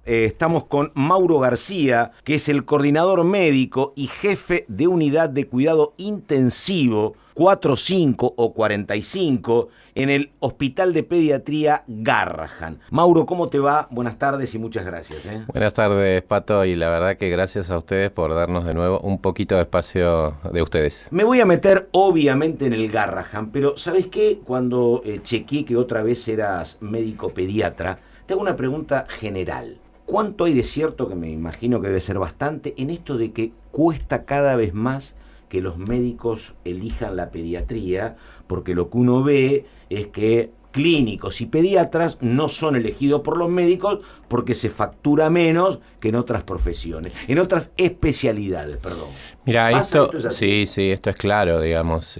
Estamos con Mauro García, que es el coordinador médico y jefe de unidad de cuidado intensivo 45 o 45 en el Hospital de Pediatría Garrahan. Mauro, ¿cómo te va? Buenas tardes y muchas gracias. Buenas tardes, Pato, y la verdad que gracias a ustedes por darnos de nuevo un poquito de espacio de ustedes. Me voy a meter obviamente en el Garrahan, pero ¿sabes qué? Cuando chequeé que otra vez eras médico pediatra, te hago una pregunta general. ¿Cuánto hay de cierto, que me imagino que debe ser bastante, en esto de que cuesta cada vez más que los médicos elijan la pediatría? Porque lo que uno ve es que clínicos y pediatras no son elegidos por los médicos porque se factura menos que en otras profesiones, en otras especialidades, perdón. Mira, esto sí, esto es claro, digamos.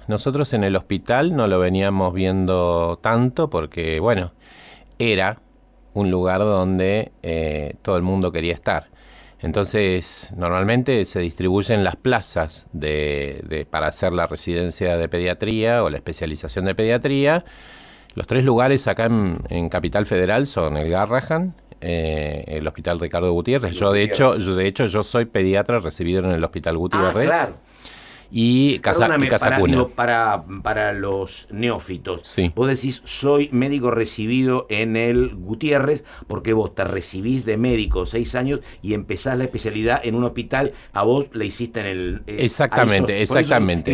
Nosotros en el hospital no lo veníamos viendo tanto porque, bueno, era un lugar donde todo el mundo quería estar. Entonces, normalmente se distribuyen las plazas para hacer la residencia de pediatría o la especialización de pediatría. Los 3 lugares acá en Capital Federal son el Garrahan, el Hospital Ricardo Gutiérrez. De hecho, yo soy pediatra recibido en el Hospital Gutiérrez. Ah, claro. Y Casa Cuna. Para los neófitos, sí. Vos decís, soy médico recibido en el Gutiérrez, porque vos te recibís de médico 6 años y empezás la especialidad en un hospital, a vos la hiciste en el... exactamente.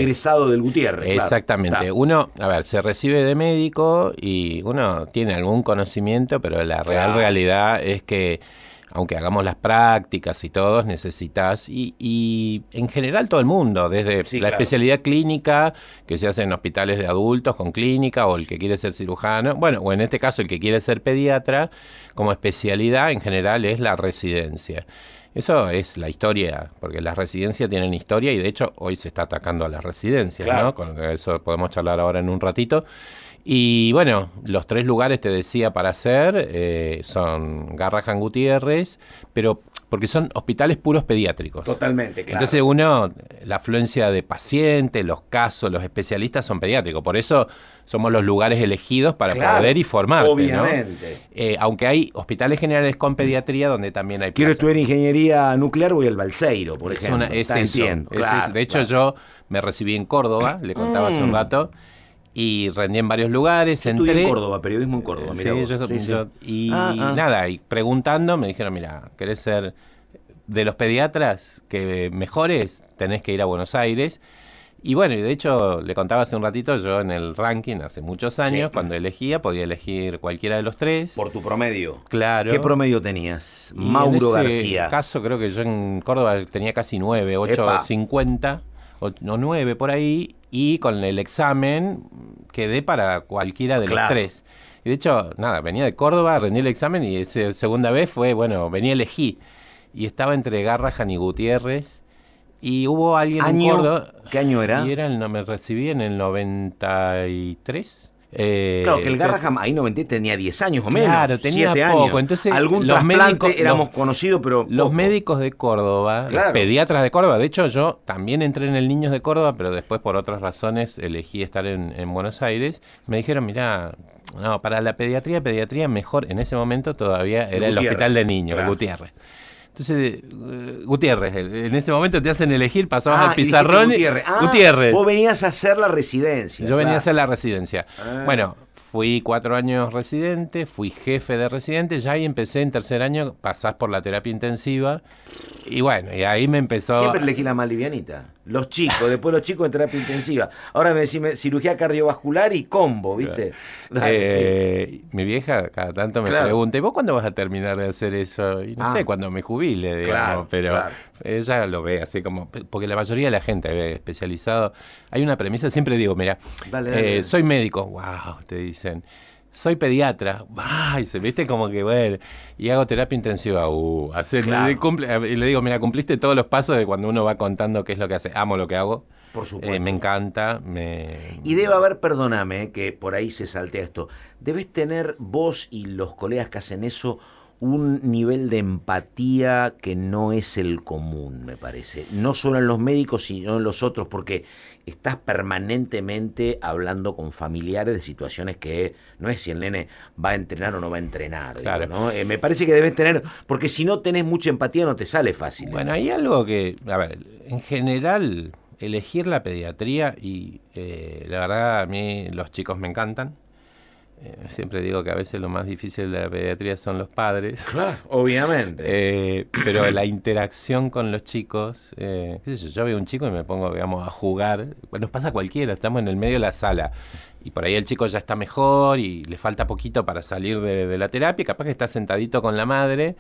Egresado del Gutiérrez. Exactamente. Claro. Uno, se recibe de médico y uno tiene algún conocimiento, pero la realidad es que aunque hagamos las prácticas y todos, necesitas, y en general todo el mundo, desde especialidad clínica, que se hace en hospitales de adultos con clínica, o el que quiere ser cirujano, o en este caso el que quiere ser pediatra, como especialidad en general es la residencia. Eso es la historia, porque las residencias tienen historia y de hecho hoy se está atacando a las residencias, claro, ¿no? Con eso podemos charlar ahora en un ratito. Y bueno, los 3 lugares, te decía, para hacer son Garrahan, Gutiérrez, pero porque son hospitales puros pediátricos. Totalmente, claro. Entonces la afluencia de pacientes, los casos, los especialistas son pediátricos. Por eso somos los lugares elegidos para poder y formarte, obviamente, ¿no? Aunque hay hospitales generales con pediatría donde también hay plazas. Quiero estudiar ingeniería nuclear, voy al Balseiro, por ejemplo. Es eso. De hecho, yo me recibí en Córdoba, le contaba hace un rato, y rendí en varios lugares. Estudié en Córdoba, periodismo en Córdoba. Y preguntando me dijeron, mira, ¿querés ser de los pediatras que mejores? Tenés que ir a Buenos Aires. Y bueno, y de hecho, le contaba hace un ratito, yo en el ranking hace muchos años, cuando podía elegir cualquiera de los 3. Por tu promedio. Claro. ¿Qué promedio tenías? Mauro García. En ese caso, creo que yo en Córdoba tenía casi 9, 8.50 o 9 por ahí. Y con el examen quedé para cualquiera de los 3. Y de hecho, venía de Córdoba, rendí el examen y esa segunda vez elegí. Y estaba entre Garrahan y Gutiérrez. Y hubo alguien en Córdoba. ¿Qué año era? Me recibí en el 93. Claro, que el Garrahan ahí 90 tenía 10 años o menos. Claro, tenía 7 poco. años. Entonces, algún trasplante éramos conocidos, pero los poco. médicos de Córdoba, los pediatras de Córdoba, de hecho yo también entré en el Niños de Córdoba, pero después por otras razones elegí estar en Buenos Aires. Me dijeron, mirá, para la pediatría mejor en ese momento todavía era el Hospital de Niños, el Gutiérrez. Entonces, Gutiérrez, en ese momento te hacen elegir, pasabas al pizarrón. Gutiérrez. Vos venías a hacer la residencia. Yo venía a hacer la residencia. Bueno, fui 4 años residente, fui jefe de residente, ya ahí empecé en tercer año, pasás por la terapia intensiva. Y bueno, y ahí me empezó... Siempre elegí la más livianita. Después los chicos en terapia intensiva. Ahora me decís cirugía cardiovascular y combo, ¿viste? Mi vieja cada tanto me pregunta, ¿y vos cuándo vas a terminar de hacer eso? Y no sé, cuando me jubile, digamos, pero ella lo ve así como... Porque la mayoría de la gente ve especializado. Hay una premisa, siempre digo, mira, soy médico, wow, te dicen. Soy pediatra, ay, se viste como que bueno, y hago terapia intensiva, y le digo, mira, cumpliste todos los pasos de cuando uno va contando qué es lo que hace. Amo lo que hago. Por supuesto. Me encanta. Y debe haber, perdóname, que por ahí se saltea esto, debes tener vos y los colegas que hacen eso un nivel de empatía que no es el común, me parece. No solo en los médicos, sino en los otros, porque estás permanentemente hablando con familiares de situaciones que no es si el nene va a entrenar o no va a entrenar. Claro. Digo, ¿no? Me parece que debes tener, porque si no tenés mucha empatía no te sale fácil. Bueno, hay algo que, a ver, en general, elegir la pediatría y la verdad a mí los chicos me encantan. Siempre digo que a veces lo más difícil de la pediatría son los padres. Claro, obviamente. Pero la interacción con los chicos, qué sé yo veo un chico y me pongo, digamos, a jugar. Bueno, nos pasa a cualquiera, estamos en el medio de la sala y por ahí el chico ya está mejor y le falta poquito para salir de la terapia, capaz que está sentadito con la madre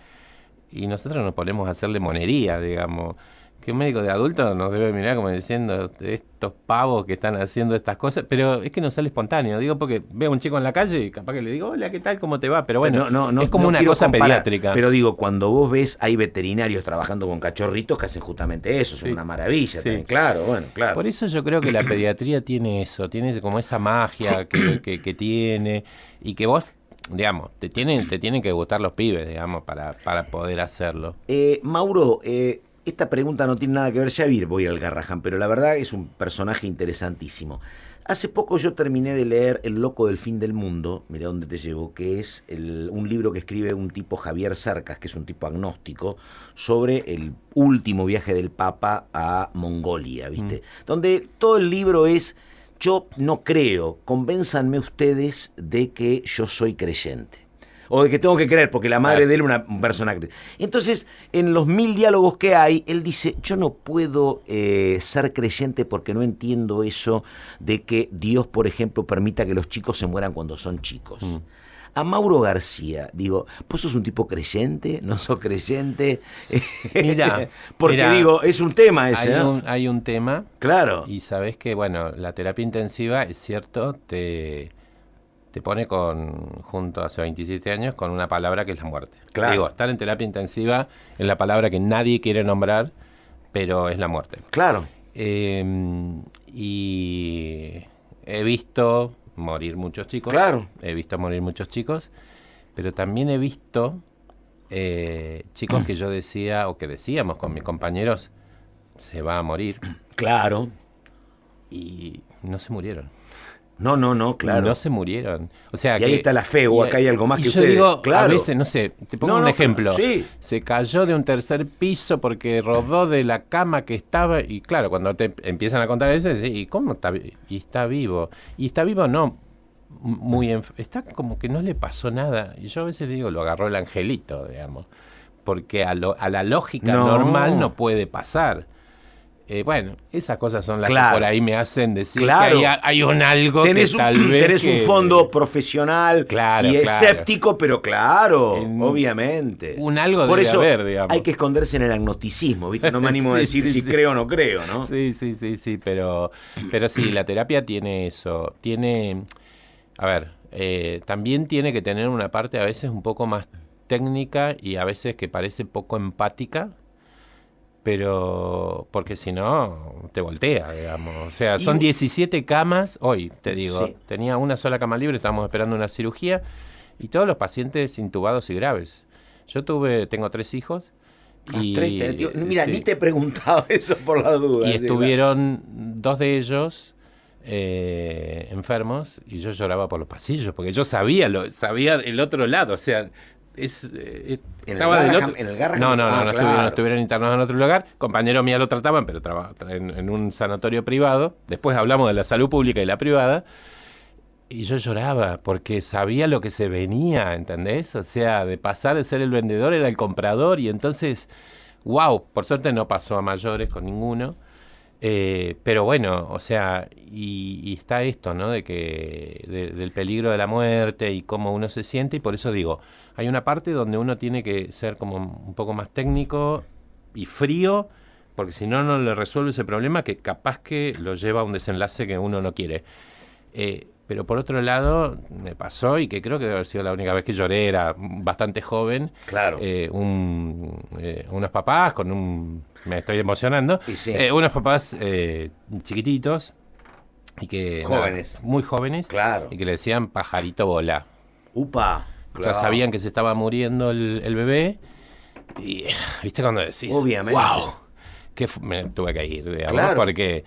y nosotros nos ponemos a hacerle monería, digamos. Que un médico de adulto nos debe mirar como diciendo estos pavos que están haciendo estas cosas, pero es que no sale espontáneo, digo, porque veo a un chico en la calle y capaz que le digo, hola, ¿qué tal? ¿Cómo te va? Pero bueno, es como una cosa pediátrica. Pero digo, cuando vos ves, hay veterinarios trabajando con cachorritos que hacen justamente eso, son una maravilla, sí. También. Claro, bueno, claro. Por eso yo creo que la pediatría tiene eso, tiene como esa magia que tiene, y que vos, digamos, te tienen que gustar los pibes, digamos, para poder hacerlo. Mauro, esta pregunta no tiene nada que ver, ya voy al Garrahan, pero la verdad es un personaje interesantísimo. Hace poco yo terminé de leer El loco del fin del mundo, mira dónde te llevo, que es un libro que escribe un tipo Javier Cercas, que es un tipo agnóstico, sobre el último viaje del Papa a Mongolia, ¿viste? Donde todo el libro es, yo no creo, convénzanme ustedes de que yo soy creyente. O de que tengo que creer, porque la madre de él es una persona creyente. Entonces, en los 1000 diálogos que hay, él dice, yo no puedo ser creyente porque no entiendo eso de que Dios, por ejemplo, permita que los chicos se mueran cuando son chicos. A Mauro García, digo, ¿vos sos un tipo creyente? ¿No sos creyente? Mira, porque digo, es un tema ese, ¿no? Hay un tema. Claro. Y sabés que, bueno, la terapia intensiva, es cierto, te pone junto a hace 27 años con una palabra que es la muerte. Claro. Digo, estar en terapia intensiva es la palabra que nadie quiere nombrar, pero es la muerte. Claro. Y he visto morir muchos chicos. Claro. He visto morir muchos chicos, pero también he visto chicos que yo decía, o que decíamos con mis compañeros, se va a morir. Claro. Y no se murieron. No, claro. No se murieron. O sea, y ahí está la fe, o acá hay algo más que ustedes. Yo digo, claro. A veces, no sé, te pongo un ejemplo. Sí. Se cayó de un tercer piso porque rodó de la cama que estaba, y claro, cuando te empiezan a contar eso, ¿y cómo está? Y está vivo. Y está vivo no, está como que no le pasó nada. Y yo a veces le digo, lo agarró el angelito, digamos. Porque a la lógica normal no puede pasar. Bueno, esas cosas son las que por ahí me hacen decir que hay un algo que tal vez... Tenés un fondo profesional y escéptico, pero obviamente. Un algo por debe eso haber, digamos. Hay que esconderse en el agnosticismo, ¿viste? No me animo a decir si creo o no creo, ¿no? Sí, pero sí, la terapia tiene eso. También tiene que tener una parte a veces un poco más técnica y a veces que parece poco empática, pero porque si no te voltea, digamos. O sea, son 17 camas hoy, te digo. Sí. Tenía una sola cama libre, estábamos esperando una cirugía y todos los pacientes intubados y graves. Tengo 3 hijos. Mira, ni te he preguntado eso por la duda. Y estuvieron 2 de ellos enfermos y yo lloraba por los pasillos porque yo sabía el otro lado, o sea... estaba en el Garrahan. No estuvieron internados en otro lugar. Compañero mío lo trataban, pero en un sanatorio privado. Después hablamos de la salud pública y la privada. Y yo lloraba porque sabía lo que se venía, ¿entendés? O sea, de pasar de ser el vendedor era el comprador. Y entonces, wow, por suerte no pasó a mayores con ninguno. Pero bueno, o sea, y está esto, ¿no? Del peligro de la muerte y cómo uno se siente. Y por eso digo, hay una parte donde uno tiene que ser como un poco más técnico y frío, porque si no, no le resuelve ese problema que capaz que lo lleva a un desenlace que uno no quiere. Pero por otro lado, me pasó, y que creo que debe haber sido la única vez que lloré, era bastante joven. Claro. Unos papás me estoy emocionando. Sí. Unos papás chiquititos, y que jóvenes. Muy jóvenes. Claro. Y que le decían pajarito volá. Upa. ya sabían que se estaba muriendo el bebé. Y, ¿viste cuando decís? Obviamente. ¡Wow! Me tuve que ir, digamos, Claro. porque,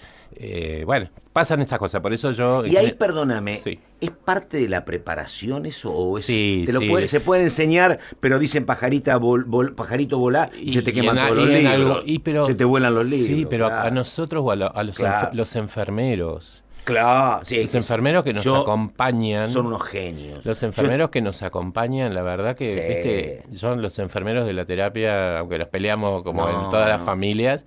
bueno, pasan estas cosas. Por eso yo... Y ahí, perdóname, Sí. ¿es parte de la preparación eso? ¿O es, Sí, sí. se puede enseñar, pero dicen pajarito volá y se te queman todos los libros? Se te vuelan los libros. Sí, pero claro. a nosotros o a los, Claro. los enfermeros. Claro, sí. Los enfermeros que nos acompañan. Son unos genios. Los enfermeros que nos acompañan, la verdad que, Sí. viste, son los enfermeros de la terapia, aunque los peleamos como No, en todas las no. familias,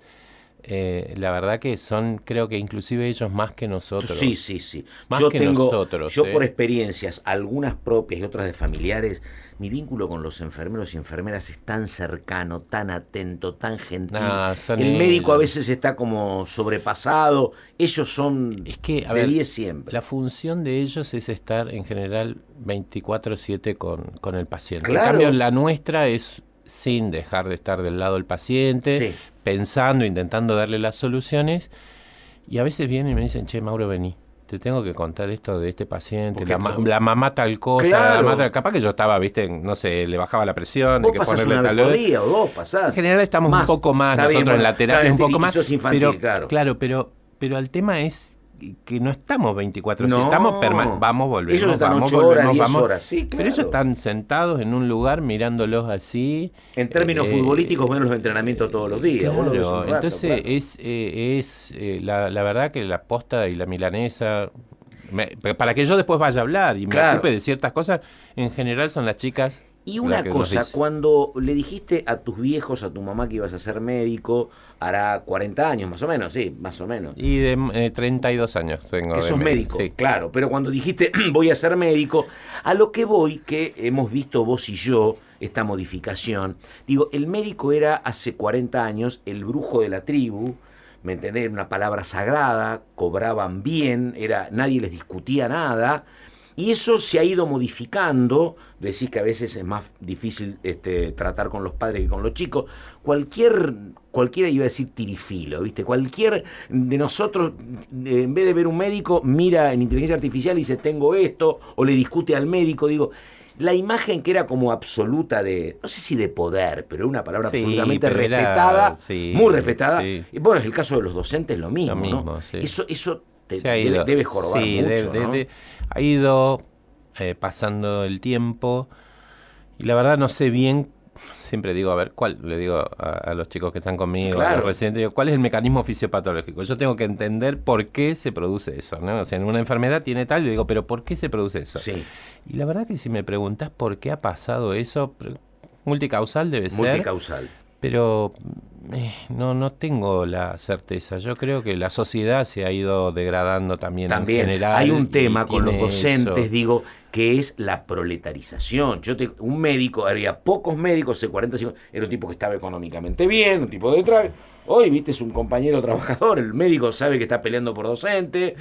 la verdad que son, creo que inclusive ellos más que nosotros. Sí, sí, sí. Más Yo que tengo, nosotros, yo por experiencias, algunas propias y otras de familiares, mi vínculo con los enfermeros y enfermeras es tan cercano, tan atento, tan gentil. Son El médico a ellos. veces está como sobrepasado. Ellos son Es que, a de ver, 10 siempre. la función de ellos es estar en general 24/7 con el paciente. Claro. En cambio, la nuestra es sin dejar de estar del lado del paciente, Sí. pensando, intentando darle las soluciones. Y a veces vienen y me dicen, che, Mauro, vení, te tengo que contar esto de este paciente, Porque la mamá tal cosa, Claro. la mamá capaz que yo estaba, viste, no sé, le bajaba la presión, Vos hay que pasás ponerle una vez tal por día o dos, pasás. En general estamos Más. un poco más Está bien, nosotros en bueno, la terapia, está un bien, poco y más. sos infantil, pero el tema es que no estamos 24/7, No. estamos vamos, volvemos, Ellos están vamos, 8 horas, volvemos, 10 vamos. horas, sí, claro. Pero ellos están sentados en un lugar mirándolos así. En términos futbolísticos ven los entrenamientos todos los días. Vos lo ves un Claro, rato, entonces claro. la verdad que la posta y la milanesa, para que yo después vaya a hablar y me Claro. ocupe de ciertas cosas, en general son las chicas. Y una las que cosa, nos dicen. cuando le dijiste a tus viejos, a tu mamá que ibas a ser médico, hará 40 años más o menos, sí, más o menos. Y de 32 años tengo. Que de sos médico, Sí. claro, pero cuando dijiste voy a ser médico, a lo que voy, que hemos visto vos y yo esta modificación, digo, el médico era hace 40 años el brujo de la tribu, ¿me entendés? Era una palabra sagrada, cobraban bien, nadie les discutía nada, y eso se ha ido modificando. Decís que a veces es más difícil tratar con los padres que con los chicos. Cualquiera iba a decir tirifilo, ¿viste? Cualquier de nosotros, en vez de ver un médico, mira en inteligencia artificial y dice, tengo esto, o le discute al médico, digo... La imagen que era como absoluta no sé si de poder, pero una palabra Sí, absolutamente pero respetada, sí, muy respetada. sí. Y bueno, es el caso de los docentes lo mismo, ¿no? Sí. Eso Se ha ido. debe jorobar Sí, mucho, ¿no? ha ido pasando el tiempo y la verdad no sé bien, siempre digo, a ver, le digo a los chicos que están conmigo, Claro. a los residentes, digo, ¿cuál es el mecanismo fisiopatológico? Yo tengo que entender por qué se produce eso, ¿no? O sea, en una enfermedad tiene tal, yo digo, pero ¿por qué se produce eso? Sí, Y la verdad que si me preguntas por qué ha pasado eso, multicausal debe ser. multicausal. Pero no tengo la certeza. Yo creo que la sociedad se ha ido degradando también en general. Hay un tema con los tiene docentes, eso. digo, que es la proletarización. Un médico, había pocos médicos, hace 40, 50, era un tipo que estaba económicamente bien, un tipo de traje. Hoy, viste, es un compañero trabajador, el médico sabe que está peleando por docente.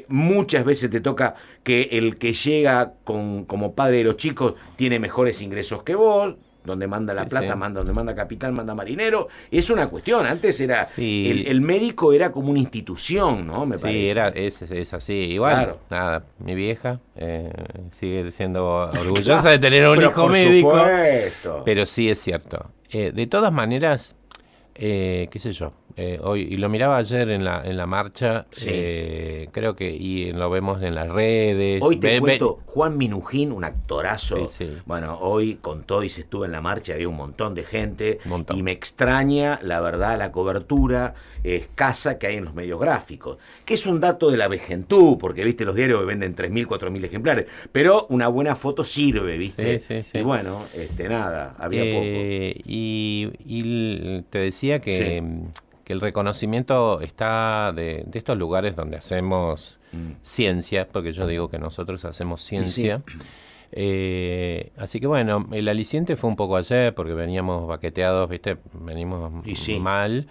Muchas veces te toca que el que llega como padre de los chicos tiene mejores ingresos que vos. Donde manda la plata, sí. donde manda capitán, manda marinero. Es una cuestión. Antes era Sí. el médico era como una institución, ¿no? Me parece. Es así. Igual, Claro. nada, mi vieja sigue siendo orgullosa de tener un Pero hijo por médico. supuesto. Pero sí es cierto. De todas maneras, qué sé yo, hoy, y lo miraba ayer en la marcha, Sí. creo que, y lo vemos en las redes. Hoy te cuento, Juan Minujín, un actorazo. Sí, sí. Bueno, hoy contó y se estuvo en la marcha, había un montón de gente. Un montón. Y me extraña, la verdad, la cobertura escasa que hay en los medios gráficos. Que es un dato de la vejentud, porque, viste, los diarios venden 3.000, 4.000 ejemplares. Pero una buena foto sirve, viste. Sí. Y bueno, nada, había poco. Y te decía que el reconocimiento está de estos lugares donde hacemos ciencia, porque yo digo que nosotros hacemos ciencia. Así que bueno, el aliciente fue un poco ayer, porque veníamos baqueteados, ¿viste? Venimos mal.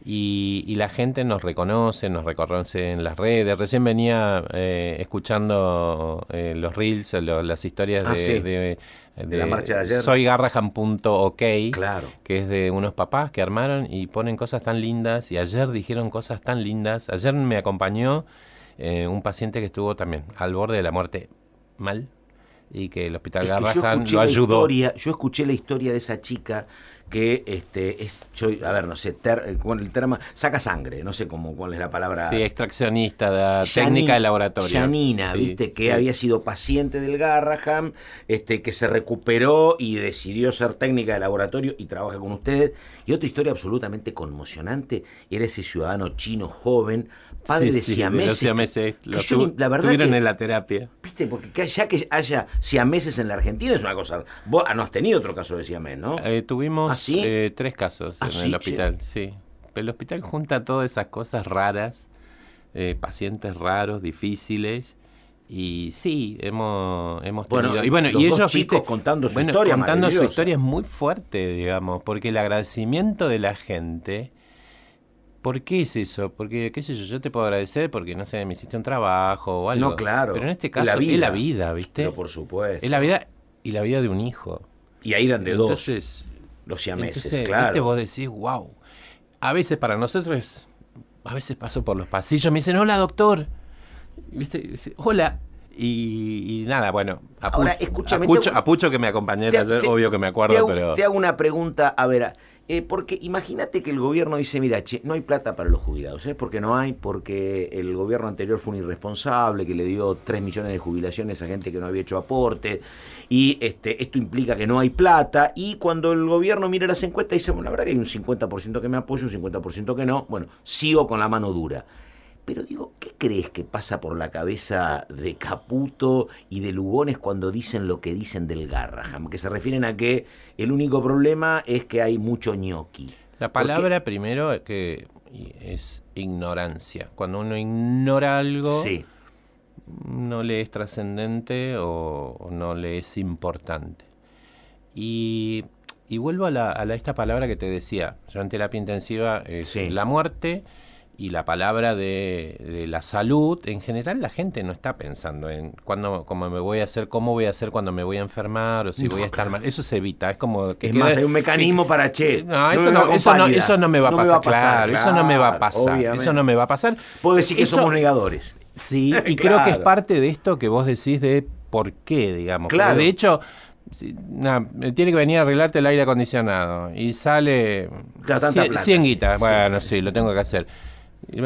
Y la gente nos reconoce en las redes. Recién venía escuchando los reels, las historias de la marcha de ayer. Soygarrahan.ok, Claro. que es de unos papás que armaron y ponen cosas tan lindas. Y ayer dijeron cosas tan lindas. Ayer me acompañó un paciente que estuvo también al borde de la muerte mal. y que el Hospital Es que Garrahan lo ayudó. Yo escuché la historia de esa chica que a ver, no sé, el termo saca sangre, no sé cuál es la palabra. Sí, extraccionista, técnica de laboratorio. Janina, sí, viste, que sí. había sido paciente del Garrahan, que se recuperó y decidió ser técnica de laboratorio y trabaja con ustedes. Y otra historia absolutamente conmocionante era ese ciudadano chino joven, padre de siameses. Los siameses, La verdad tuvieron en la terapia. Viste, porque ya que haya siameses en la Argentina es una cosa. Vos no has tenido otro caso de siamés, ¿no? Tuvimos ¿Sí? 3 casos en sí, el hospital, sí. El hospital junta todas esas cosas raras, pacientes raros, difíciles, y sí, hemos tenido... Y ellos, chicos contando su historia contando su maravillosa. historia es muy fuerte, digamos, porque el agradecimiento de la gente... ¿Por qué es eso? Porque, qué sé yo te puedo agradecer porque, no sé, me hiciste un trabajo o algo. No, claro. Pero en este caso es la vida, ¿viste? Pero por supuesto. Es la vida y la vida de un hijo. Y ahí eran de entonces, los siameses, entonces, claro. ¿viste? Vos decís, wow. A veces para nosotros, a veces paso por los pasillos, me dicen, hola doctor. ¿Viste? Hola. Y nada, bueno, Ahora, escúchame, a Pucho que me acompañó ayer, obvio que me acuerdo, pero... Te hago una pregunta, a ver, porque imagínate que el gobierno dice, mira, no hay plata para los jubilados, ¿sabes por qué no hay? Porque el gobierno anterior fue un irresponsable, que le dio 3 millones de jubilaciones a gente que no había hecho aporte, y esto implica que no hay plata, y cuando el gobierno mira las encuestas dice, bueno, la verdad que hay un 50% que me apoya, un 50% que no, bueno, sigo con la mano dura. Pero digo, ¿qué crees que pasa por la cabeza de Caputo y de Lugones cuando dicen lo que dicen del Garrahan? Que se refieren a que el único problema es que hay mucho ñoqui. La palabra primero es ignorancia. Cuando uno ignora algo, sí, no le es trascendente o no le es importante. Y vuelvo a esta palabra que te decía. Yo en terapia intensiva es la muerte. Y la palabra de la salud, en general la gente no está pensando en cómo voy a hacer cuando me voy a enfermar o si voy a estar mal. Eso se evita, es como que... Es más, hay un mecanismo para eso no me va a pasar, claro, eso no me va a pasar, obviamente. Eso no me va a pasar. Puedo decir que somos negadores. Sí, y creo que es parte de esto que vos decís de por qué, digamos. Claro. Porque de hecho... tiene que venir a arreglarte el aire acondicionado y sale 100 guitas. Bueno, sí, lo tengo que hacer.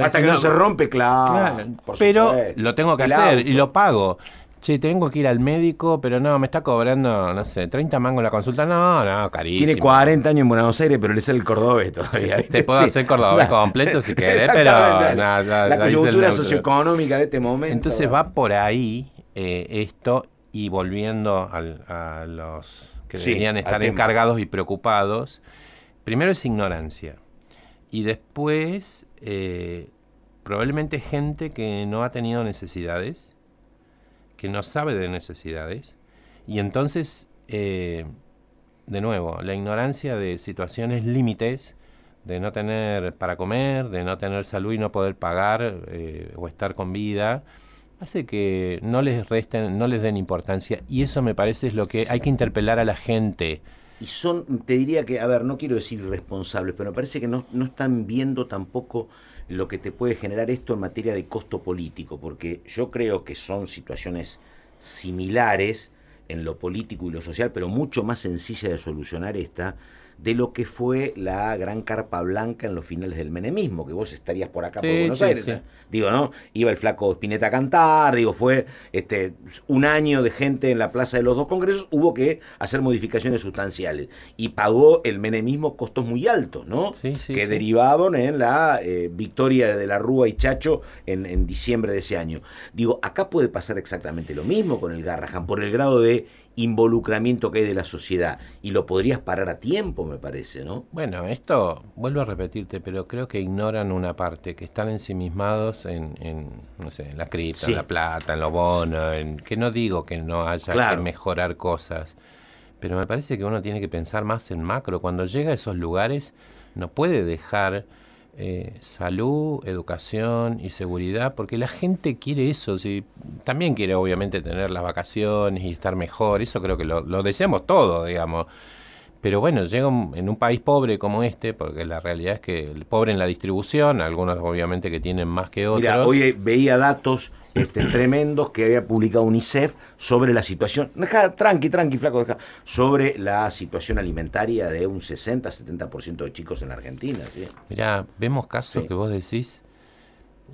Hasta que no se rompe, claro. Pero lo tengo que hacer y lo pago. Che, tengo que ir al médico, pero no, me está cobrando, no sé, 30 mangos la consulta. No, carísimo. Tiene 40 años en Buenos Aires, pero le sale el cordobés todavía. Sí, te puedo hacer cordobés completo si querés, pero la coyuntura socioeconómica de este momento. Entonces va por ahí esto, y volviendo a los que deberían estar encargados y preocupados. Primero es ignorancia. Y después, probablemente gente que no ha tenido necesidades, que no sabe de necesidades, y entonces, de nuevo, la ignorancia de situaciones límites, de no tener para comer, de no tener salud y no poder pagar o estar con vida, hace que no les den importancia, y eso me parece es lo que hay que interpelar a la gente. Y te diría que, a ver, no quiero decir irresponsables, pero me parece que no están viendo tampoco lo que te puede generar esto en materia de costo político, porque yo creo que son situaciones similares en lo político y lo social, pero mucho más sencilla de solucionar de lo que fue la gran carpa blanca en los finales del menemismo, que vos estarías por acá por Buenos Aires. Sí. Digo, ¿no? Iba el flaco Spinetta a cantar, fue un año de gente en la plaza de los dos congresos, hubo que hacer modificaciones sustanciales. Y pagó el menemismo costos muy altos, ¿no? Que derivaban en la victoria de la Rúa y Chacho en diciembre de ese año. Digo, acá puede pasar exactamente lo mismo con el Garrahan, por el grado de involucramiento que hay de la sociedad, y lo podrías parar a tiempo, me parece, ¿no? Bueno, esto, vuelvo a repetirte, pero creo que ignoran una parte, que están ensimismados en no sé, en la cripta, en la plata, en los bonos, que no digo que no haya que mejorar cosas, pero me parece que uno tiene que pensar más en macro. Cuando llega a esos lugares, no puede dejar salud, educación y seguridad, porque la gente quiere eso. ¿Sí? También quiere obviamente tener las vacaciones y estar mejor, eso creo que lo deseamos todos, digamos. Pero bueno, llega en un país pobre como porque la realidad es que el pobre en la distribución, algunos obviamente que tienen más que otros. Mira, hoy veía datos tremendos que había publicado UNICEF sobre la situación, tranqui, flaco, sobre la situación alimentaria de un 60-70% de chicos en la Argentina. ¿Sí? Mirá, vemos casos que vos decís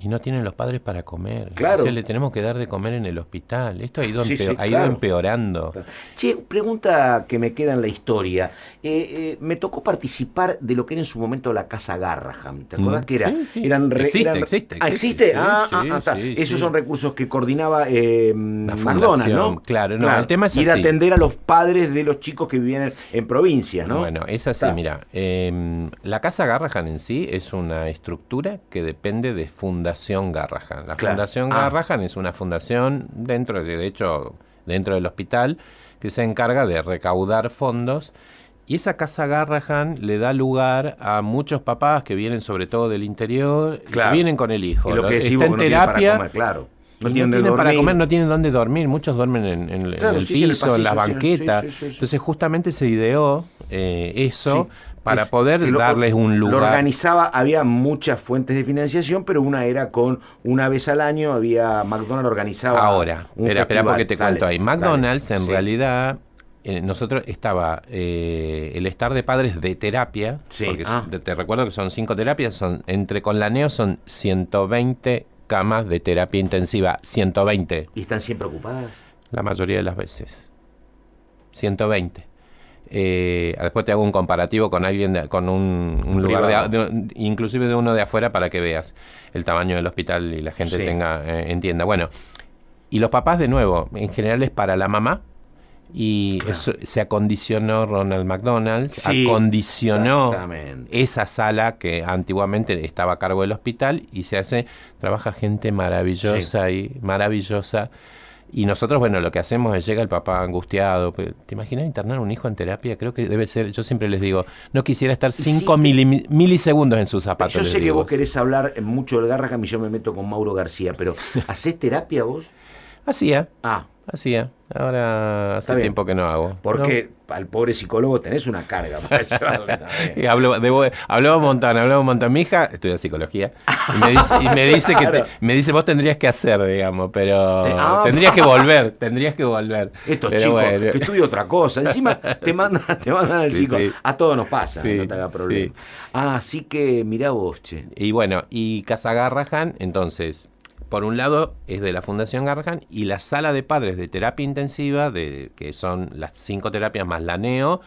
y no tienen los padres para comer. Claro. O sea, le tenemos que dar de comer en el hospital. Esto ha ido, claro. ido empeorando. Che, pregunta que me queda en la historia. Me tocó participar de lo que era en su momento la Casa Garrahan. ¿Te acordás que era? Sí. Existe. ¿Existe? Sí, Esos son recursos que coordinaba la McDonald's, ¿no? Claro. El tema es ir a así. atender a los padres de los chicos que vivían en provincias, ¿no? Bueno, es así, mira. La Casa Garrahan en sí es una estructura que depende de Fundación Garrahan. La Fundación Garrahan es una fundación dentro del hospital que se encarga de recaudar fondos. Y esa Casa Garrahan le da lugar a muchos papás que vienen sobre todo del interior, que vienen con el hijo. Y lo que está en terapia. No tienen para comer, no tienen dónde dormir. Muchos duermen en el piso, en las banquetas. Entonces justamente se ideó eso para poder darles un lugar. Lo organizaba, había muchas fuentes de financiación, pero una era con una vez al año, McDonald's organizaba Ahora, espera porque te cuento ahí. McDonald's en realidad... nosotros estaba el estar de padres de terapia, porque te recuerdo que son 5 terapias, con la NEO son 120 camas de terapia intensiva, 120. ¿Y están siempre ocupadas? La mayoría de las veces. 120. Después te hago un comparativo con alguien, con un lugar, inclusive de uno de afuera, para que veas el tamaño del hospital y la gente entienda. Bueno, y los papás, de nuevo, en general es para la mamá. Y eso se acondicionó Ronald McDonald's, acondicionó esa sala que antiguamente estaba a cargo del hospital y trabaja gente maravillosa y nosotros, bueno, lo que hacemos es llega el papá angustiado. ¿Te imaginas internar un hijo en terapia? Creo que debe ser, yo siempre les digo, no quisiera estar 5 milisegundos en sus zapatos. Yo sé que vos querés hablar mucho del Garrahan y yo me meto con Mauro García, pero ¿hacés terapia vos? Hacía. Ahora hace tiempo que no hago. Porque al pobre psicólogo tenés una carga para llevarle también. Y hablaba un montón. Mi hija estudia psicología y me dice vos tendrías que hacer, digamos, pero tendrías que volver. Estos chicos que estudian otra cosa. Encima te mandan al psicólogo. A todos nos pasa, no te haga problema. Así que mirá vos, che. Y bueno, y Casa Garrahan, entonces... Por un lado es de la Fundación Garrahan y la sala de padres de terapia intensiva, que son las 5 terapias más la NEO,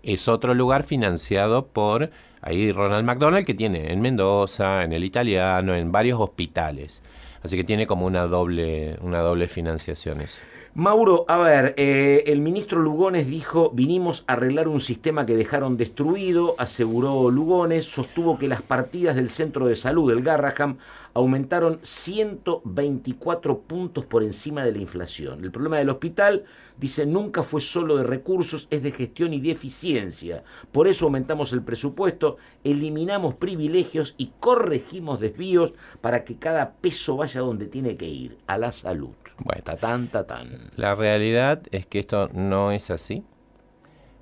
es otro lugar financiado por ahí Ronald McDonald, que tiene en Mendoza, en el Italiano, en varios hospitales. Así que tiene como una doble financiación eso. Mauro, a ver, el ministro Lugones dijo, vinimos a arreglar un sistema que dejaron destruido, aseguró Lugones, sostuvo que las partidas del centro de salud del Garrahan aumentaron 124 puntos por encima de la inflación. El problema del hospital, dice, nunca fue solo de recursos, es de gestión y de eficiencia. Por eso aumentamos el presupuesto, eliminamos privilegios y corregimos desvíos para que cada peso vaya donde tiene que ir, a la salud. Bueno, tatán. La realidad es que esto no es así.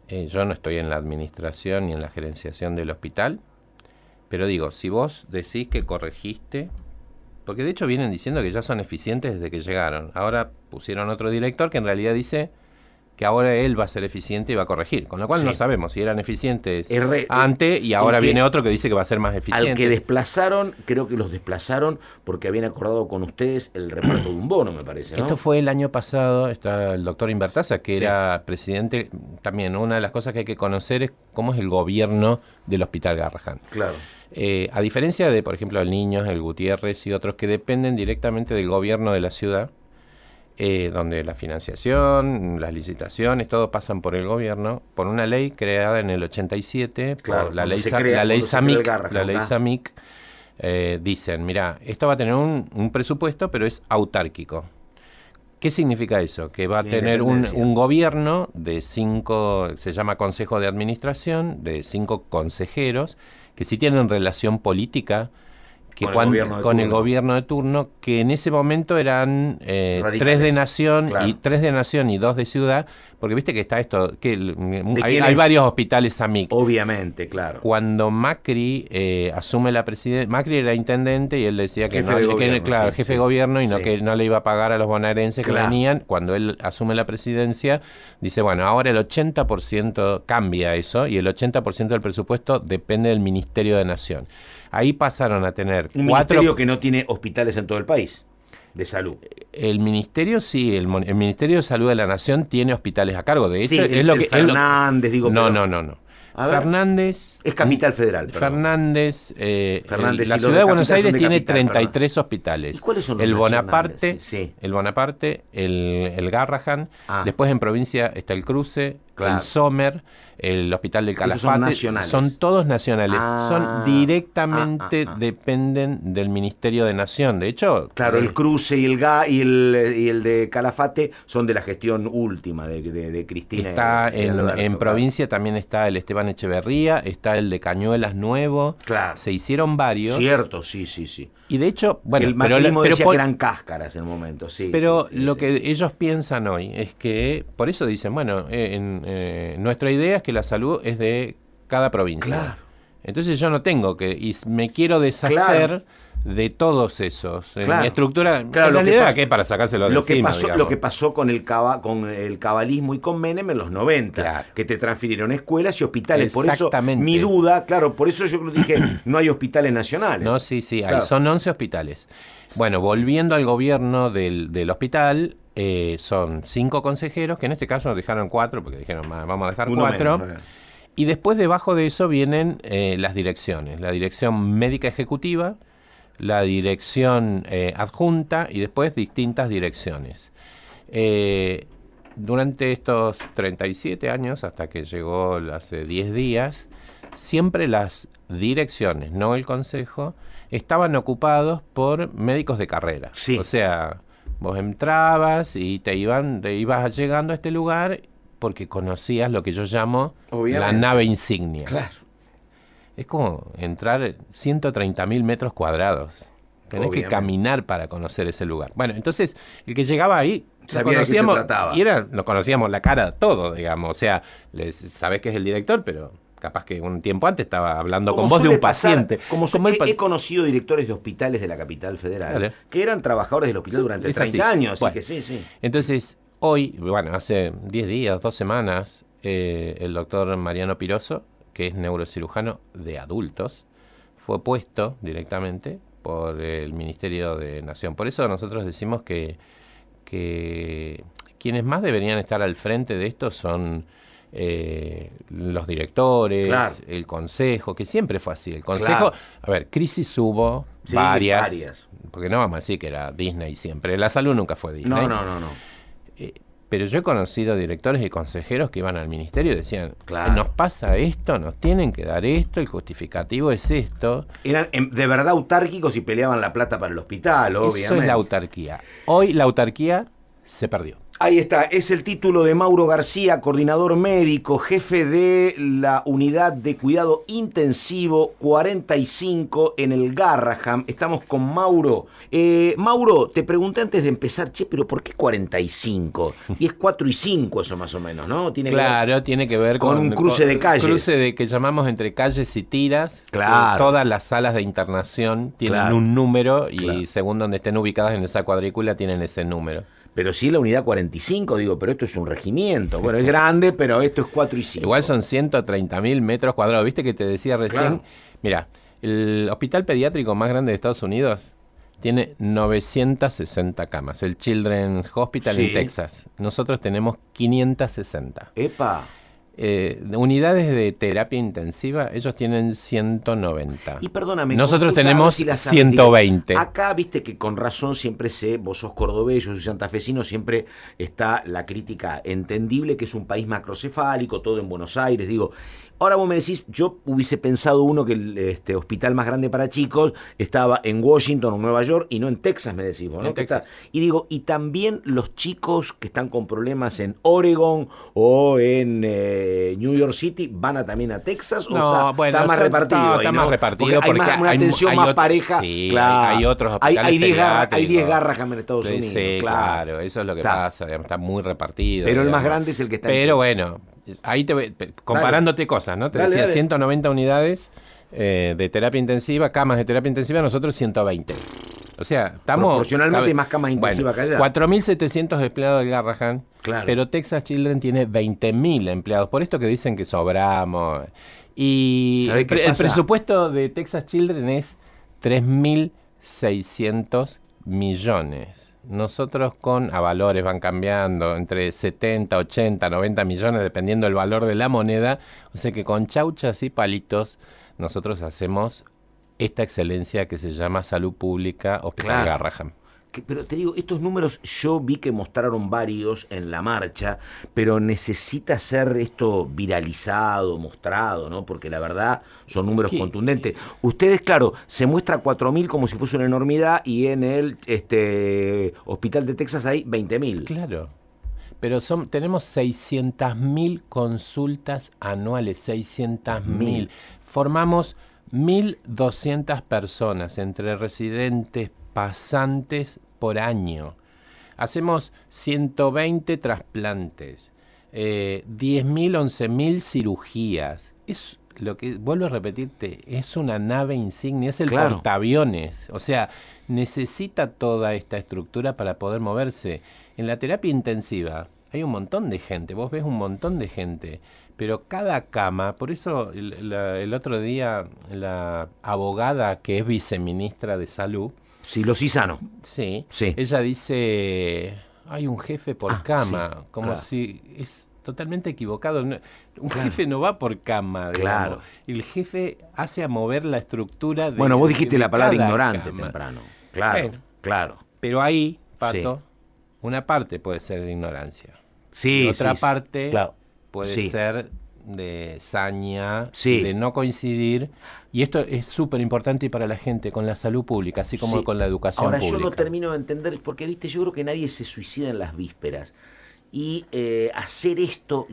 Yo no estoy en la administración ni en la gerenciación del hospital, pero digo, si vos decís que corregiste, porque de hecho vienen diciendo que ya son eficientes desde que llegaron. Ahora pusieron otro director que en realidad dice que ahora él va a ser eficiente y va a corregir, con lo cual no sabemos si eran eficientes antes y ahora viene otro que dice que va a ser más eficiente. Al que desplazaron, creo que los desplazaron porque habían acordado con ustedes el reparto de un bono, me parece, ¿no? Esto fue el año pasado, está el doctor Invertaza, que era presidente. También una de las cosas que hay que conocer es cómo es el gobierno del Hospital Garrahan. Claro. A diferencia de, por ejemplo, el Niños, el Gutiérrez y otros que dependen directamente del gobierno de la ciudad, donde la financiación, las licitaciones, todo pasan por el gobierno, por una ley creada en el 87, por la ley SAMIC, dicen, mira, esto va a tener un presupuesto, pero es autárquico. ¿Qué significa eso? Que va a tener un gobierno de 5, se llama Consejo de Administración, de 5 consejeros, que sí tienen relación política, que con el gobierno de turno, que en ese momento eran 3 de nación, claro, y 3 de nación y 2 de ciudad, porque viste que está esto, que hay varios hospitales AMIC. Obviamente, claro. Cuando Macri asume la presidencia, Macri era intendente y él decía que jefe de gobierno, y que no le iba a pagar a los bonaerenses, claro, que venían. Cuando él asume la presidencia, dice, bueno, ahora el 80% cambia eso, y el 80% del presupuesto depende del Ministerio de Nación. Ahí pasaron a tener un ministerio que no tiene hospitales en todo el país de salud. El ministerio sí, el Ministerio de Salud de la Nación tiene hospitales a cargo. De hecho, sí, es lo que Fernández, digo. No. Fernández es capital federal. Fernández, la ciudad de Buenos Aires tiene 33 hospitales. ¿Y cuáles son los el Bonaparte, el Bonaparte, el Garrahan, después en provincia está el Cruce, claro, el Sommer, el Hospital del Calafate, son todos nacionales, son directamente dependen del Ministerio de Nación. De hecho, claro, el Cruce y el de Calafate son de la gestión última de Cristina. Está en provincia también está el Esteban Echeverría, está el de Cañuelas Nuevo, claro, se hicieron varios. Cierto, sí. Y de hecho, bueno, el macrismo decía que eran cáscaras en el momento, sí. Pero lo que ellos piensan hoy es que, por eso dicen, bueno, nuestra idea es que la salud es de cada provincia. Claro. Entonces yo no tengo y me quiero deshacer, claro, de todos esos. Claro. En mi estructura, claro, en realidad, ¿qué? Para sacárselo de encima, lo que pasó con el cabalismo y con Menem en los 90, claro, que te transfirieron escuelas y hospitales. Por eso mi duda, claro, por eso yo dije, no hay hospitales nacionales. No, sí, claro, son 11 hospitales. Bueno, volviendo al gobierno del hospital, son 5 consejeros, que en este caso nos dejaron 4, porque dijeron, vamos a dejar 4. Y después debajo de eso vienen las direcciones. La dirección médica ejecutiva, la dirección adjunta y después distintas direcciones. Durante estos 37 años, hasta que llegó hace 10 días, siempre las direcciones, no el consejo, estaban ocupados por médicos de carrera. Sí. O sea, vos entrabas y te ibas llegando a este lugar porque conocías lo que yo llamo la nave insignia. Claro. Es como entrar 130.000 metros cuadrados. Tenés que caminar para conocer ese lugar. Bueno, entonces, el que llegaba ahí, sabía de qué se trataba. Nos conocíamos la cara, todo, digamos. O sea, sabés que es el director, pero capaz que un tiempo antes estaba hablando con vos de un paciente. He conocido directores de hospitales de la capital federal, vale, que eran trabajadores del hospital durante 30 años. Bueno, así que sí. Entonces, hoy, hace 10 días, 2 semanas, el doctor Mariano Piroso, que es neurocirujano de adultos, fue puesto directamente por el Ministerio de Nación. Por eso nosotros decimos que quienes más deberían estar al frente de esto son los directores, claro, el consejo, que siempre fue así. El consejo, claro, a ver, crisis hubo, sí, varias, porque no vamos a decir que era Disney siempre. La salud nunca fue Disney. No. Pero yo he conocido directores y consejeros que iban al ministerio y decían, claro, nos pasa esto, nos tienen que dar esto, el justificativo es esto. Eran de verdad autárquicos y peleaban la plata para el hospital, obviamente. Eso es la autarquía. Hoy la autarquía se perdió. Ahí está, es el título de Mauro García, coordinador médico, jefe de la unidad de cuidado intensivo 45 en el Garrahan. Estamos con Mauro. Mauro, te pregunté antes de empezar, pero ¿por qué 45? Y es 4 y 5 eso más o menos, ¿no? Tiene que ver con un cruce de calles. Cruce que llamamos entre calles y tiras. Claro. Todas las salas de internación tienen un número y según donde estén ubicadas en esa cuadrícula tienen ese número. Pero sí la unidad 45, pero esto es un regimiento. Bueno, es grande, pero esto es 4 y 5. Igual son 130.000 metros cuadrados. ¿Viste que te decía recién? Claro. Mira, el hospital pediátrico más grande de Estados Unidos tiene 960 camas. El Children's Hospital en Texas. Nosotros tenemos 560. ¡Epa! Unidades de terapia intensiva, ellos tienen 190. Y perdóname, nosotros tenemos 120. Acá, viste que con razón siempre vos sos cordobés, yo soy santafesino, siempre está la crítica entendible que es un país macrocefálico, todo en Buenos Aires, Ahora vos me decís, yo hubiese pensado uno que el hospital más grande para chicos estaba en Washington o Nueva York y no en Texas, me decís vos, ¿no? En Texas. Y digo, y también los chicos que están con problemas en Oregon o en New York City, ¿van también a Texas? No, ¿O bueno, está más repartido? No, Ahí, está ¿no? más repartido porque hay una atención más pareja. Sí, claro. hay otros hospitales Hay 10 pediátricos. Garraham en Estados Unidos. Sí, claro, eso es lo que pasa, está muy repartido. Pero digamos. el más grande es el que está en Pero Texas. bueno, ahí te voy, comparándote cosas, ¿no? Te Dale, decía dale. 190 unidades de terapia intensiva, camas de terapia intensiva, nosotros 120. O sea, estamos... Proporcionalmente hay más camas intensivas que allá. 4.700 empleados del Garrahan, Claro. pero Texas Children tiene 20.000 empleados. Por esto que dicen que sobramos. Y ¿Sabe qué el pasa? presupuesto de Texas Children es 3.600 millones. Nosotros a valores van cambiando entre 70, 80, 90 millones, dependiendo del valor de la moneda. O sea que con chauchas y palitos nosotros hacemos esta excelencia que se llama Salud Pública Hospital Claro. Garrahan. Pero te digo, estos números yo vi que mostraron varios en la marcha, pero necesita ser esto viralizado, mostrado, ¿no? Porque la verdad son números ¿Qué? contundentes. Ustedes, claro, se muestra 4.000 como si fuese una enormidad y en el Hospital de Texas hay 20.000. Claro. Pero tenemos 600.000 consultas anuales, 600.000. Formamos 1.200 personas entre residentes, pasantes por año. Hacemos 120 trasplantes, 10.000, 11.000 cirugías. Es lo que, vuelvo a repetirte, es una nave insignia, es el Claro. portaaviones. O sea, necesita toda esta estructura para poder moverse. En la terapia intensiva hay un montón de gente, vos ves un montón de gente, pero cada cama, por eso el otro día la abogada que es viceministra de Salud, Sí, lo sano. sí, Sí. ella dice, hay un jefe por cama, sí, como claro. si es totalmente equivocado. Un Claro. jefe no va por cama, digamos. Claro. El jefe hace a mover la estructura de Bueno, vos dijiste de la palabra cada ignorante cama. temprano. Claro, Bueno. claro. Pero ahí, Pato, una parte puede ser de ignorancia. Sí, Y otra sí, parte claro. puede Sí. ser de saña, Sí. de no coincidir. Y esto es súper importante para la gente, con la salud pública, así como Sí. con la educación Ahora, pública. yo no termino de entender, porque viste, yo creo que nadie se suicida en las vísperas. Y hacer esto,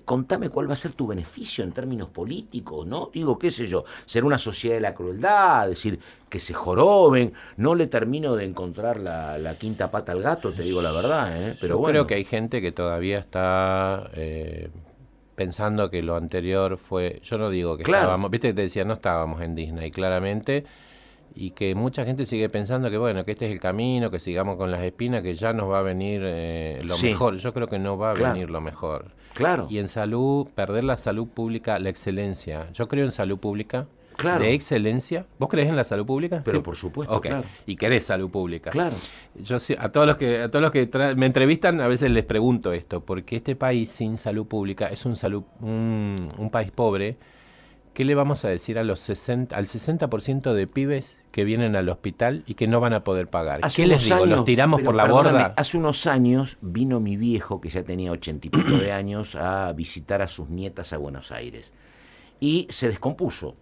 contame cuál va a ser tu beneficio en términos políticos, ¿no? Digo, qué sé yo, ser una sociedad de la crueldad, decir, que se joroben. No le termino de encontrar la quinta pata al gato, te digo la verdad, ¿eh? Pero Yo bueno. creo que hay gente que todavía está pensando que lo anterior fue... Yo no digo que Claro. estábamos... Viste que te decía, no estábamos en Disney, claramente. Y que mucha gente sigue pensando que, bueno, que este es el camino, que sigamos con las espinas, que ya nos va a venir lo Sí. mejor. Yo creo que no va a Claro. venir lo mejor. Claro. Y en salud, perder la salud pública, la excelencia. Yo creo en salud pública, Claro. de excelencia. ¿Vos creés en la salud pública? Pero Sí. por supuesto, Ok. claro. Y querés salud pública. Claro. Yo sí, a todos los que me entrevistan a veces les pregunto esto, porque este país sin salud pública es un país pobre. ¿Qué le vamos a decir al 60% de pibes que vienen al hospital y que no van a poder pagar? Hace ¿Qué les unos digo? años, ¿Los tiramos pero por la perdóname, borda? Hace unos años vino mi viejo, que ya tenía 80 y pico de años, a visitar a sus nietas a Buenos Aires. Y se descompuso,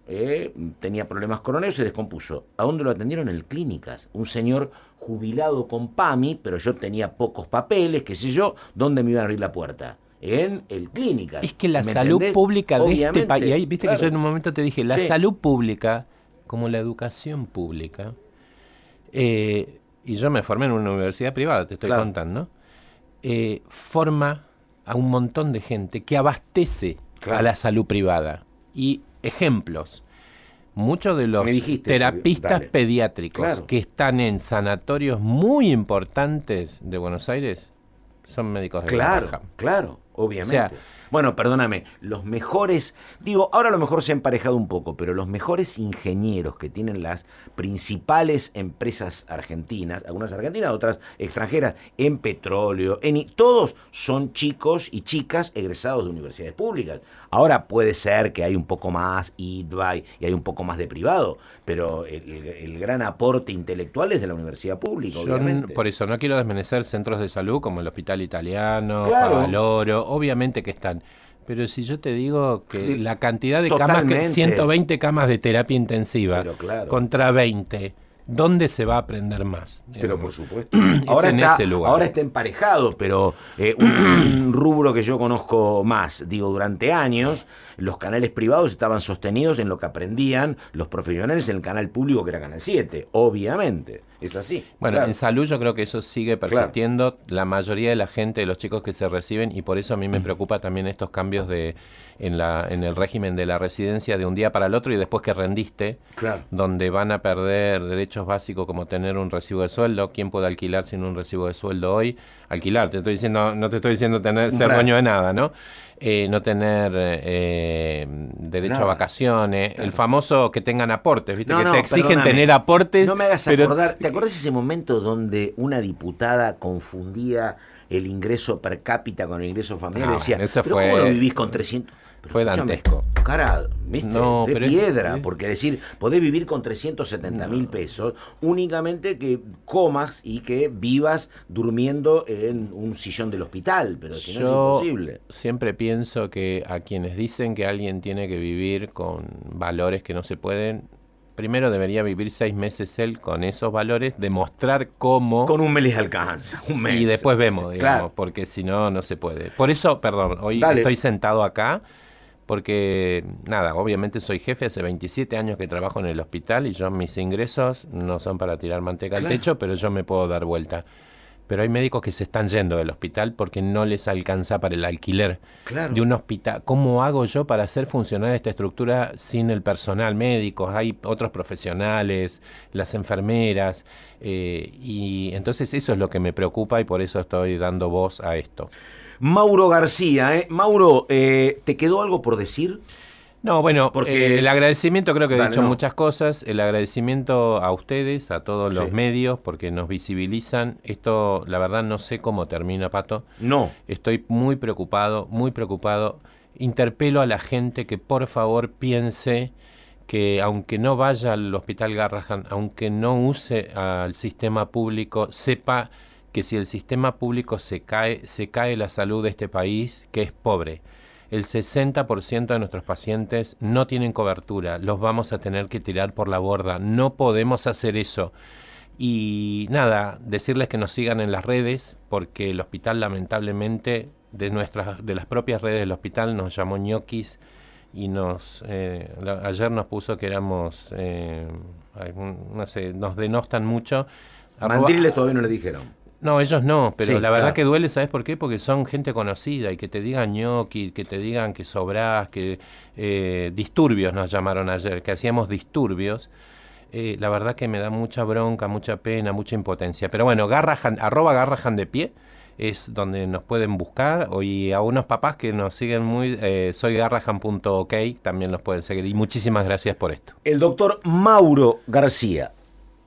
tenía problemas coronarios, se descompuso. ¿A dónde lo atendieron? En clínicas. Un señor jubilado con PAMI, pero yo tenía pocos papeles, qué sé yo, ¿dónde me iban a abrir la puerta? En el clínicas. Es que la ¿Me salud entendés? pública de este Obviamente, país, y ahí viste claro. que yo en un momento te dije, la Sí. salud pública, como la educación pública, y yo me formé en una universidad privada, te estoy Claro. contando, forma a un montón de gente que abastece Claro. a la salud privada. Y ejemplos, muchos de los Me dijiste, terapistas dale. pediátricos Claro. que están en sanatorios muy importantes de Buenos Aires son médicos de Claro, Garrahan. claro, obviamente. O sea, bueno, perdóname, los mejores, digo, ahora a lo mejor se ha emparejado un poco, pero los mejores ingenieros que tienen las principales empresas argentinas, algunas argentinas, otras extranjeras, en petróleo, todos son chicos y chicas egresados de universidades públicas. Ahora puede ser que hay un poco más IDVA y hay un poco más de privado, pero el gran aporte intelectual es de la universidad pública, Yo obviamente. por eso no quiero desmerecer centros de salud como el Hospital Italiano, Claro. Favaloro, obviamente que están, Pero si yo te digo que Sí, la cantidad de totalmente. camas, 120 camas de terapia intensiva Pero claro. contra 20, ¿dónde se va a aprender más? Pero por supuesto. Es en ese lugar. Ahora está emparejado, pero un rubro que yo conozco más, digo, durante años, los canales privados estaban sostenidos en lo que aprendían los profesionales en el canal público, que era Canal 7, obviamente. Es así. Bueno, claro. en salud yo creo que eso sigue persistiendo. La mayoría de la gente, de los chicos que se reciben, y por eso a mí me preocupa también estos cambios en el régimen de la residencia de un día para el otro y después que rendiste, Claro. donde van a perder derechos básicos como tener un recibo de sueldo. ¿Quién puede alquilar sin un recibo de sueldo hoy? Alquilar, te estoy diciendo, no te estoy diciendo ser dueño de nada, ¿no? No tener derecho a vacaciones, el famoso que tengan aportes, ¿viste? Que te exigen perdóname. tener aportes. No me hagas pero acordar, ¿te acuerdas ese momento donde una diputada confundía el ingreso per cápita con el ingreso familiar? No, Y decía, eso ¿pero fue- cómo lo vivís con 300? Pero fue escúchame, dantesco. Cara, ¿viste? No, de pero piedra, es- porque decir, podés vivir con 370.000 pesos únicamente que comas y que vivas durmiendo en un sillón del hospital, pero si no es Yo imposible. siempre pienso que a quienes dicen que alguien tiene que vivir con valores que no se pueden, primero debería vivir 6 meses él con esos valores, demostrar cómo, Con un mes les alcanza, un mes. y después vemos, Sí, digamos, claro. porque si no, no se puede. Por eso, perdón, hoy Dale. estoy sentado acá, porque, nada, obviamente soy jefe, hace 27 años que trabajo en el hospital y yo mis ingresos no son para tirar manteca al Claro. techo, pero yo me puedo dar vuelta. Pero hay médicos que se están yendo del hospital porque no les alcanza para el alquiler Claro. de un hospital. ¿Cómo hago yo para hacer funcionar esta estructura sin el personal médico? Hay otros profesionales, las enfermeras, y entonces eso es lo que me preocupa y por eso estoy dando voz a esto. Mauro García, ¿eh? Mauro, ¿te quedó algo por decir? No, bueno, Porque- el agradecimiento, creo que he Dale, dicho no. muchas cosas, el agradecimiento a ustedes, a todos los Sí. medios, porque nos visibilizan. Esto, la verdad, no sé cómo termina, Pato. No. Estoy muy preocupado, muy preocupado. Interpelo a la gente que por favor piense que aunque no vaya al Hospital Garrahan, aunque no use al sistema público, sepa que si el sistema público se cae la salud de este país, que es pobre. El 60% de nuestros pacientes no tienen cobertura, los vamos a tener que tirar por la borda, no podemos hacer eso. Y nada, decirles que nos sigan en las redes, porque el hospital lamentablemente, de las propias redes del hospital, nos llamó ñoquis y ayer nos puso que éramos, no sé, nos denostan mucho. Mandriles todavía no le dijeron. No, ellos no, pero Sí, la verdad claro. que duele, ¿sabes por qué? Porque son gente conocida y que te digan ñoqui, que te digan que sobrás, que disturbios nos llamaron ayer, que hacíamos disturbios. La verdad que me da mucha bronca, mucha pena, mucha impotencia. Pero bueno, @Garrahan de pie es donde nos pueden buscar. Y a unos papás que nos siguen muy, soygarrahan.ok también los pueden seguir. Y muchísimas gracias por esto. El doctor Mauro García.